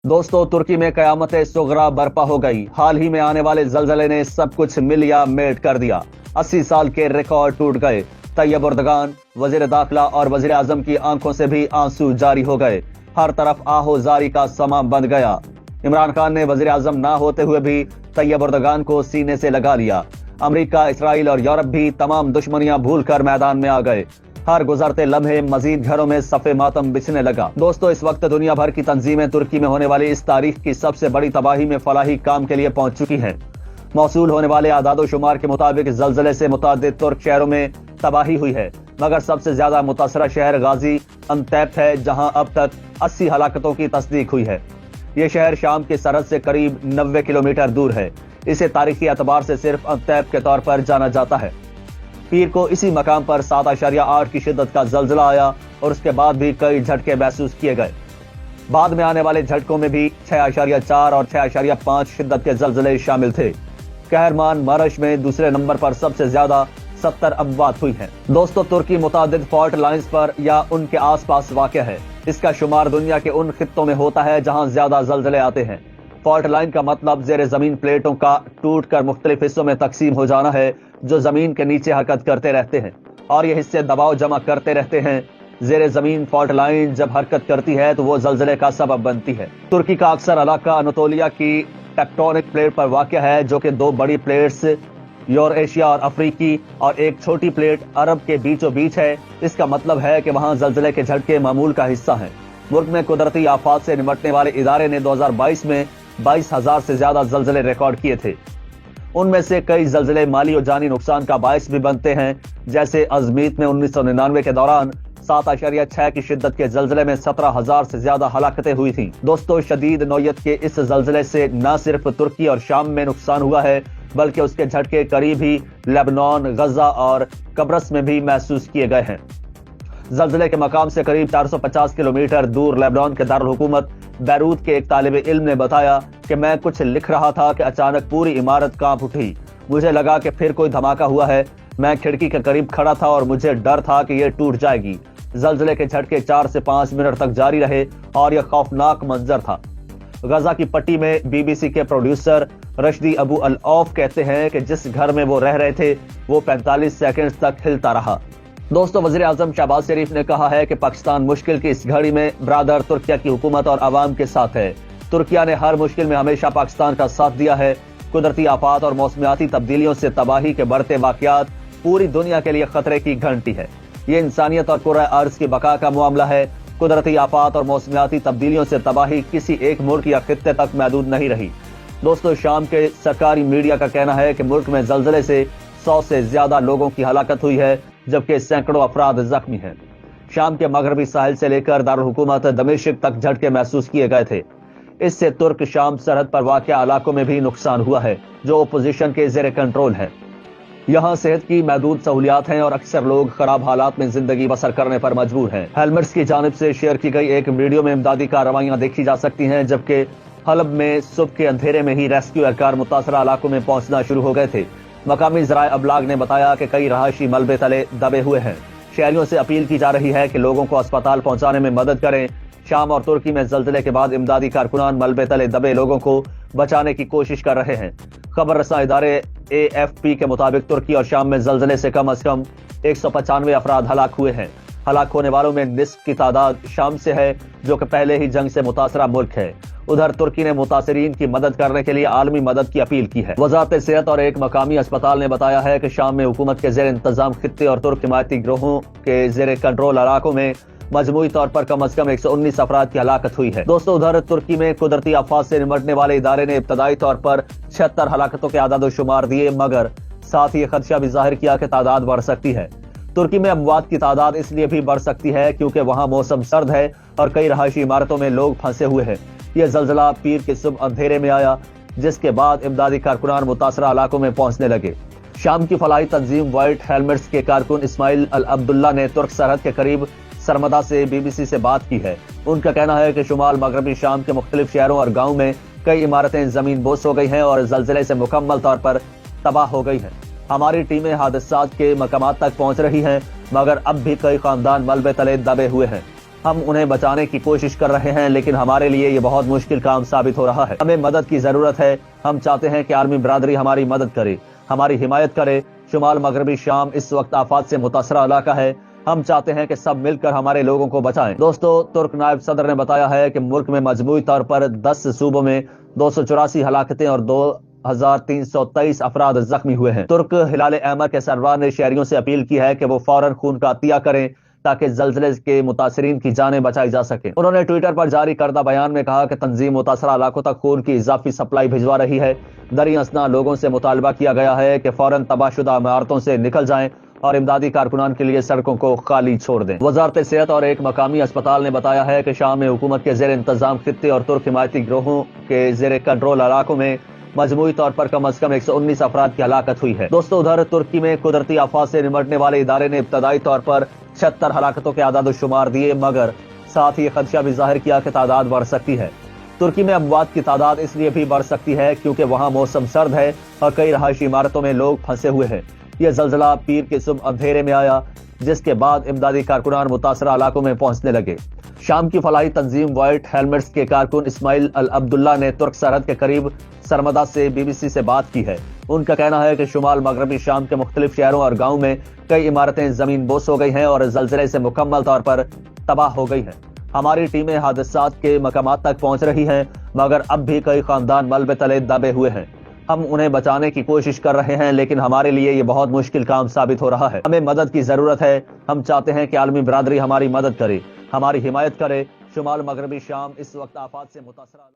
दोस्तों, तुर्की में कयामत सुगरा बर्पा हो गई। हाल ही में आने वाले जलजले ने सब कुछ मिलिया मेट कर दिया। 80 साल के रिकॉर्ड टूट गए। तैयब एर्दोगान, वजीर दाखिला और वजीर आजम की आंखों से भी आंसू जारी हो गए। हर तरफ आहोजारी का समा बन गया। इमरान खान ने वजीर आजम ना होते हुए भी तैयब एर्दोगान को सीने से लगा लिया। अमेरिका, इसराइल और यूरोप भी तमाम दुश्मनियां भूलकर मैदान में आ गए। हर गुजरते लम्हे मजीद घरों में सफ़े मातम बिछने लगा। दोस्तों, इस वक्त दुनिया भर की तंजीमें तुर्की में होने वाली इस तारीख की सबसे बड़ी तबाही में फलाही काम के लिए पहुंच चुकी हैं। मौसूल होने वाले आदादो शुमार के मुताबिक जलजले से मुतादिद तुर्क शहरों में तबाही हुई है, मगर सबसे ज्यादा मुतासरा शहर गाजी अंतैप है, जहां अब तक 80 हलाकतों की तस्दीक हुई है। यह शहर शाम की सरहद से करीब 90 किलोमीटर दूर है। इसे तारीखी एतबार से सिर्फ अंतैप के तौर पर जाना जाता है। पीर को इसी मकाम पर 7.8 की शिद्दत का जलजला आया और उसके बाद भी कई झटके महसूस किए गए। बाद में आने वाले झटकों में भी 6.4 और 6.5 शिद्दत के जलजले शामिल थे। कहरमान मरश में दूसरे नंबर पर सबसे ज्यादा 70 अमवात हुई हैं। दोस्तों, तुर्की मुतादिद फॉल्ट लाइन्स पर या उनके आसपास वाक़या है। इसका शुमार दुनिया के उन खित्तों में होता है जहां ज्यादा जलजले आते हैं। फॉल्ट लाइन का मतलब जेर जमीन प्लेटों का टूट कर मुख्तलिफ हिस्सों में तकसीम हो जाना है, जो जमीन के नीचे हरकत करते रहते हैं और ये हिस्से दबाव जमा करते रहते हैं। जेर जमीन फॉल्ट लाइन जब हरकत करती है तो वो जलजले का सबब बनती है। तुर्की का अक्सर इलाका अनातोलिया की टेक्टोनिक प्लेट पर वाक़या है, जो कि 2 बड़ी प्लेट्स यूरेशिया और अफ्रीकी और एक छोटी प्लेट अरब के बीचों बीच है। इसका मतलब है कि वहां जलजले के झटके मामूल का हिस्सा हैं। मुल्क में कुदरती आफात से निपटने वाले इदारे ने 2022 में 22,000 से ज्यादा जलजले रिकॉर्ड किए थे। उनमें से कई जलजले माली और जानी नुकसान का बायस भी बनते हैं। जैसे अजमीत में 1999 के दौरान 7.6 की शिद्दत के जलजले में 17,000 से ज्यादा हलाकतें हुई थी। दोस्तों, शदीद नौयत के इस जलजले से न सिर्फ तुर्की और शाम में नुकसान हुआ है, बल्कि उसके झटके करीब ही लेबनान, गजा और कब्रस में भी महसूस किए गए हैं। जलजले के मकाम से करीब 450 किलोमीटर दूर लेबनान के दारुल हुकूमत बैरूत के एक तालिब इल्म ने बताया कि मैं कुछ लिख रहा था कि अचानक पूरी इमारत कांप उठी। मुझे लगा कि फिर कोई धमाका हुआ है। मैं खिड़की के करीब खड़ा था और मुझे डर था कि यह टूट जाएगी। जलजले के झटके 4 से 5 मिनट तक जारी रहे और यह खौफनाक मंजर था। गजा की पट्टी में बीबीसी के producer Rushdie Abu Al of कहते हैं कि जिस घर में वो रह रहे थे वो 45 सेकंड तक हिलता रहा। दोस्तों, वजीर आजम शहबाज शरीफ ने कहा है कि पाकिस्तान मुश्किल की इस घड़ी में ब्रादर तुर्किया की हुकूमत और आवाम के साथ है। तुर्किया ने हर मुश्किल में हमेशा पाकिस्तान का साथ दिया है। कुदरती आफात और मौसमियाती तब्दीलियों से तबाही के बढ़ते वाकयात पूरी दुनिया के लिए खतरे की घंटी है। ये इंसानियत और कुर्रा अर्ज की बका का मामला है। कुदरती आफात और मौसमियाती तब्दीलियों से तबाही किसी एक मुल्क या खित्ते तक महदूद नहीं रही। दोस्तों, शाम के सरकारी मीडिया का कहना है कि मुल्क में जलजले से 100 से ज्यादा लोगों की हलाकत हुई है, जबकि सैकड़ों अफराद जख्मी हैं। शाम के मगरबी साहिल से लेकर दारुल हुकूमत दमिश्क तक झटके महसूस किए गए थे। इससे तुर्क शाम सरहद पर वाक़या इलाकों में भी नुकसान हुआ है, जो ओपोजिशन के जेर कंट्रोल है। यहाँ सेहत की महदूद सहूलियात हैं और अक्सर लोग खराब हालात में जिंदगी बसर करने पर मजबूर हैं। हेलमेट्स की जानिब से शेयर की गई एक वीडियो में इमदादी कार्रवाइयां देखी जा सकती हैं, जबकि हलब में सुबह के अंधेरे में ही रेस्क्यू एहलकार मुतासरा इलाकों में पहुंचना शुरू हो गए थे। मकामी ज़राए अबलाग ने बताया कि कई रहायशी मलबे तले दबे हुए हैं। शहरियों से अपील की जा रही है कि लोगों को अस्पताल पहुंचाने में मदद करें। शाम और तुर्की में जलजले के बाद इमदादी कारकुनान मलबे तले दबे लोगों को बचाने की कोशिश कर रहे हैं। खबर रसा इदारे AFP के मुताबिक तुर्की और शाम में जलजले से कम 195 अफराद हलाक हुए हैं। हलाक होने वालों में निस्फ की तादाद शाम से है, जो कि पहले ही जंग से मुतासरा मुल्क है। उधर तुर्की ने मुतासरीन की मदद करने के लिए आलमी मदद की अपील की है। वजारत सेहत और एक मकामी अस्पताल ने बताया है कि शाम में हुकूमत के जेर इंतजाम खित्ते और तुर्क हिमायती ग्रोहों के जेर कंट्रोल इलाकों में मजमूई तौर पर कम से कम 119 अफराद की हलाकत हुई है। दोस्तों, उधर तुर्की में कुदरती आफात से निपटने वाले इदारे ने इब्तदाई तौर पर 76 हलाकतों के आदाद शुमार दिए, मगर साथ ही खदशा भी जाहिर किया कि तादाद बढ़ सकती है। तुर्की में अमवात की तादाद इसलिए भी बढ़ सकती है क्योंकि वहां मौसम सर्द है और कई रहायशी इमारतों में लोग फंसे हुए हैं। यह जलजला पीर की सुबह अंधेरे में आया, जिसके बाद इमदादी कारकुनान मुतासरा इलाकों में पहुंचने लगे। शाम की फलाही तंजीम व्हाइट हेलमेट्स के कारकुन इस्माइल अल अब्दुल्ला ने तुर्क सरहद के करीब सरमदा से BBC से बात की है। उनका कहना है कि शुमाल मगरबी शाम के मुख्तलिफ शहरों और गाँव में कई इमारतें जमीन बोस हो गई हैं और जलजले से मुकम्मल तौर पर तबाह हो गई हैं। हमारी टीमें हादसात के मकामात तक पहुंच रही हैं, मगर अब भी कई खानदान मलबे तले दबे हुए हैं। हम उन्हें बचाने की कोशिश कर रहे हैं, लेकिन हमारे लिए ये बहुत मुश्किल काम साबित हो रहा है। हमें मदद की जरूरत है। हम चाहते हैं कि आर्मी बरादरी हमारी मदद करे, हमारी हिमायत करे। शुमाल मगरबी शाम इस वक्त आफात से मुतासरा इलाका है। हम चाहते हैं कि सब मिलकर हमारे लोगों को बचाएं। दोस्तों, तुर्क नायब सदर ने बताया है कि मुल्क में मजमूई तौर पर 10 सूबों में 284 हलाकतें और 2323 अफराद जख्मी हुए हैं। तुर्क हिलाल अहमर के सरबराह ने शहरियों से अपील की है कि वो फौरन खून का अतिया करें ताकि जल्जले के मुतासरीन की जानें बचाई जा सके। उन्होंने ट्विटर पर जारी करदा बयान में कहा कि तंजीम मुतासरा इलाकों तक खून की इजाफी सप्लाई भिजवा रही है। दरी असना लोगों से मुतालबा किया गया है कि फौरन तबाहशुदा इमारतों से निकल जाएं और इमदादी कारकुनान के लिए सड़कों को खाली छोड़ दें। वजारत सेहत और एक मकामी अस्पताल ने बताया है कि शाम में हुकूमत के जेर इंतजाम खित्ते और तुर्क हिमायती गिरोहों के जेर कंट्रोल इलाकों में मजमूई तौर पर कम अज कम 119 अफराद की हलाकत हुई है। दोस्तों, उधर तुर्की में कुदरती आफात से निमटने वाले इदारे ने इब्तदाई तौर पर 76 हलाकतों के आदाद शुमार दिए, मगर साथ ही खदशा भी जाहिर किया कि तादाद बढ़ सकती है। तुर्की में अमवात की तादाद इसलिए भी बढ़ सकती है क्योंकि वहां मौसम सर्द है और कई रहायशी इमारतों में लोग फंसे हुए हैं। यह जल्जला पीर के सुबह अंधेरे में आया, जिसके बाद इमदादी कारकुनान मुतासरा इलाकों में पहुंचने लगे। शाम की फलाही तंजीम व्हाइट हेलमेट्स के कारकुन इस्माइल अल अब्दुल्ला ने तुर्क सरहद के करीब सरमदा से BBC से बात की है। उनका कहना है कि शुमाल मगरबी शाम के मुख्तलिफ शहरों और गाँव में कई इमारतें जमीन बोस हो गई हैं और जल्जले से मुकम्मल तौर पर तबाह हो गई हैं। हमारी टीमें हादसात के मकामात तक पहुंच रही हैं, मगर अब भी कई खानदान मलबे तले दबे हुए हैं। हम उन्हें बचाने की कोशिश कर रहे हैं, लेकिन हमारे लिए ये बहुत मुश्किल काम साबित हो रहा है। हमें मदद की जरूरत है। हम चाहते हैं कि आलमी बरादरी हमारी मदद करे, हमारी हिमायत करे। शुमाल मगरबी शाम इस वक्त आफात से मुतासरा